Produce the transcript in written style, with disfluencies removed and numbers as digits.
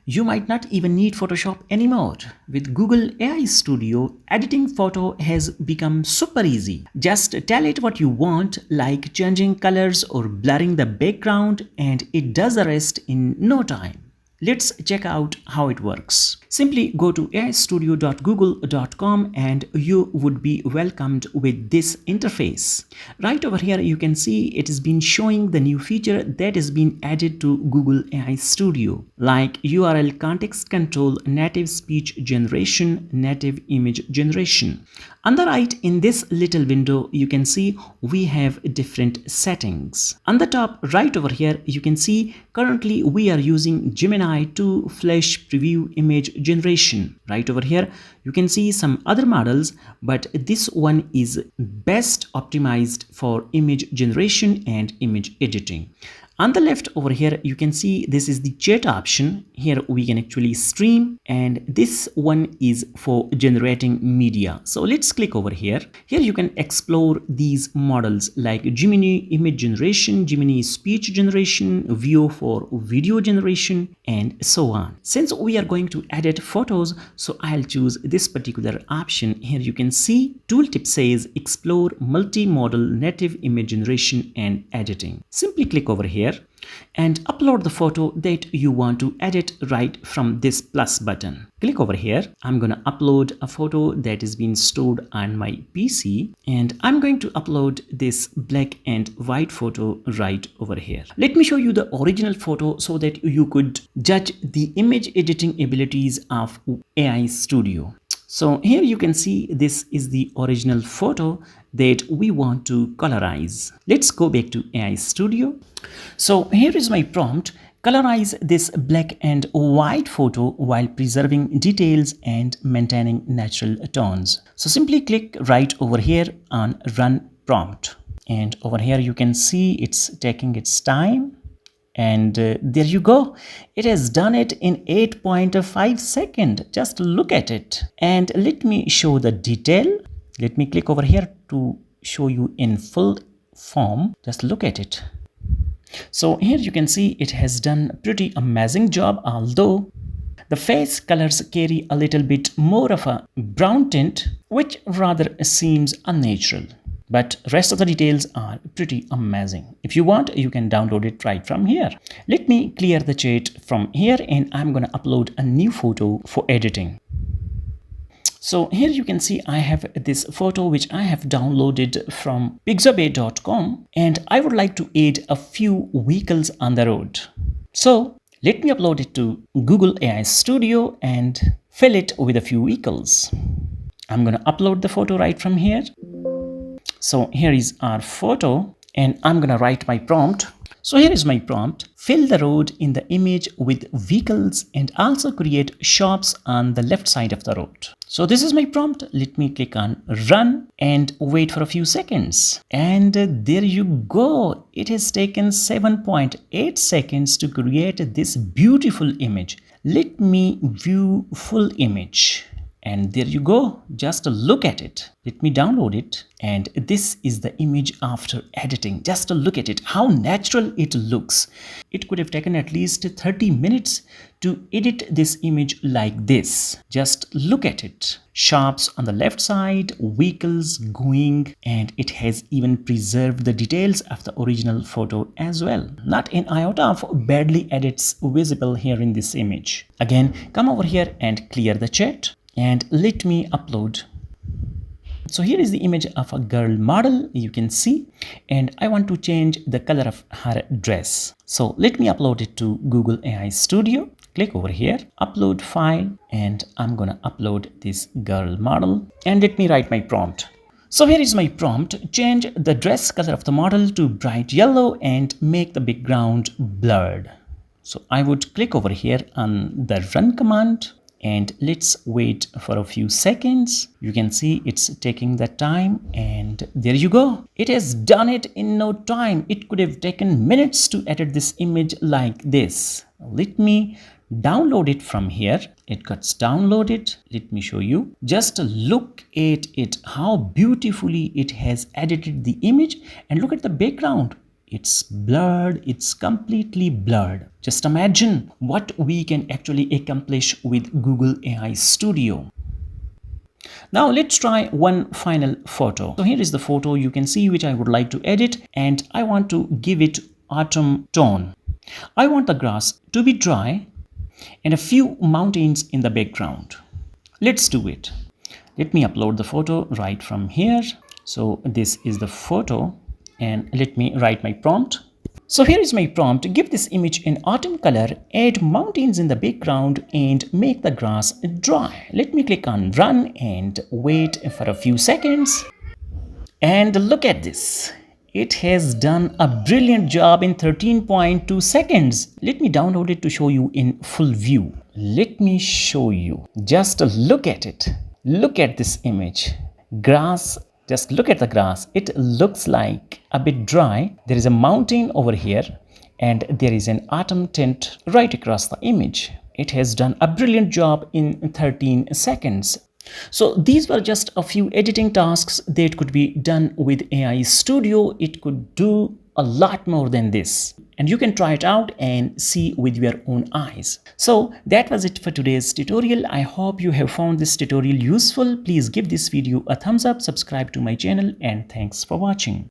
You might not even need Photoshop anymore. With Google AI Studio, editing photo has become super easy. Just tell it what you want, like changing colors or blurring the background, and it does the rest in no time. Let's check out how it works. Simply go to aistudio.google.com and you would be welcomed with this interface. Right over here, you can see it has been showing the new feature that has been added to Google AI Studio, like URL context control, native speech generation, native image generation. On the right, in this little window, you can see we have different settings. On the top right over here, you can see currently we are using Gemini to flash preview image generation. Right over here, you can see some other models, but this one is best optimized for image generation and image editing. On the left over here, you can see this is the chat option. Here we can actually stream, and this one is for generating media. So let's click over here. Here you can explore these models like Gemini image generation, Gemini speech generation, Veo for video generation, and so on. Since we are going to edit photos, so I'll choose this particular option. Here you can see tooltip says explore multimodal native image generation and editing. Simply click over here and upload the photo that you want to edit right from this plus button. Click over here. I'm going to upload a photo that is being stored on my PC, and I'm going to upload this black and white photo right over here. Let me show you the original photo so that you could judge the image editing abilities of AI Studio. So here you can see this is the original photo that we want to colorize. Let's go back to AI Studio. So here is my prompt. Colorize this black and white photo while preserving details and maintaining natural tones. So simply click right over here on Run Prompt. And over here you can see it's taking its time. And there you go. It has done it in 8.5 seconds. Just look at it. And let me show the detail. Let me click over here to show you in full form. Just look at it. So here you can see it has done a pretty amazing job, although the face colors carry a little bit more of a brown tint, which rather seems unnatural. But rest of the details are pretty amazing. If you want, you can download it right from here. Let me clear the chat from here, and I'm going to upload a new photo for editing. So here you can see I have this photo which I have downloaded from pixabay.com, and I would like to add a few vehicles on the road. So let me upload it to Google AI Studio and fill it with a few vehicles. I'm going to upload the photo right from here. So here is our photo, and I'm gonna write my prompt. So here is my prompt. Fill the road in the image with vehicles and also create shops on the left side of the road. So this is my prompt. Let me click on run and wait for a few seconds. And there you go. It has taken 7.8 seconds to create this beautiful image. Let me view full image. And there you go. Just look at it. Let me download it. And this is the image after editing. Just look at it, how natural it looks. It could have taken at least 30 minutes to edit this image like this. Just look at it. Shops on the left side, vehicles going, and it has even preserved the details of the original photo as well. Not an iota of badly edits visible here in this image. Again, come over here and clear the chat. And let me upload. So here is the image of a girl model, you can see, and I want to change the color of her dress. So let me upload it to Google AI Studio. Click over here, upload file, and I'm gonna upload this girl model. And let me write my prompt. So here is my prompt. Change the dress color of the model to bright yellow and make the background blurred. So I would click over here on the run command. And let's wait for a few seconds. You can see it's taking the time, and there you go. It has done it in no time. It could have taken minutes to edit this image like this. Let me download it from here. It gets downloaded. Let me show you. Just look at it, how beautifully it has edited the image, and look at the background. It's blurred, it's completely blurred. Just imagine what we can actually accomplish with Google AI Studio. Now let's try one final photo. So here is the photo you can see which I would like to edit, and I want to give it autumn tone. I want the grass to be dry and a few mountains in the background. Let's do it. Let me upload the photo right from here. So this is the photo, and let me write my prompt. So here is my prompt. Give this image an autumn color, add mountains in the background, and make the grass dry. Let me click on run and wait for a few seconds. And look at this. It has done a brilliant job in 13.2 seconds. Let me download it to show you in full view. Let me show you. Just look at it. Look at this image. Grass. Just look at the grass. It looks like a bit dry. There is a mountain over here, and there is an autumn tint right across the image. It has done a brilliant job in 13 seconds. So these were just a few editing tasks that could be done with AI Studio. It could do a lot more than this, and you can try it out and see with your own eyes. So that was it for today's tutorial. I hope you have found this tutorial useful. Please give this video a thumbs up, subscribe to my channel, and thanks for watching.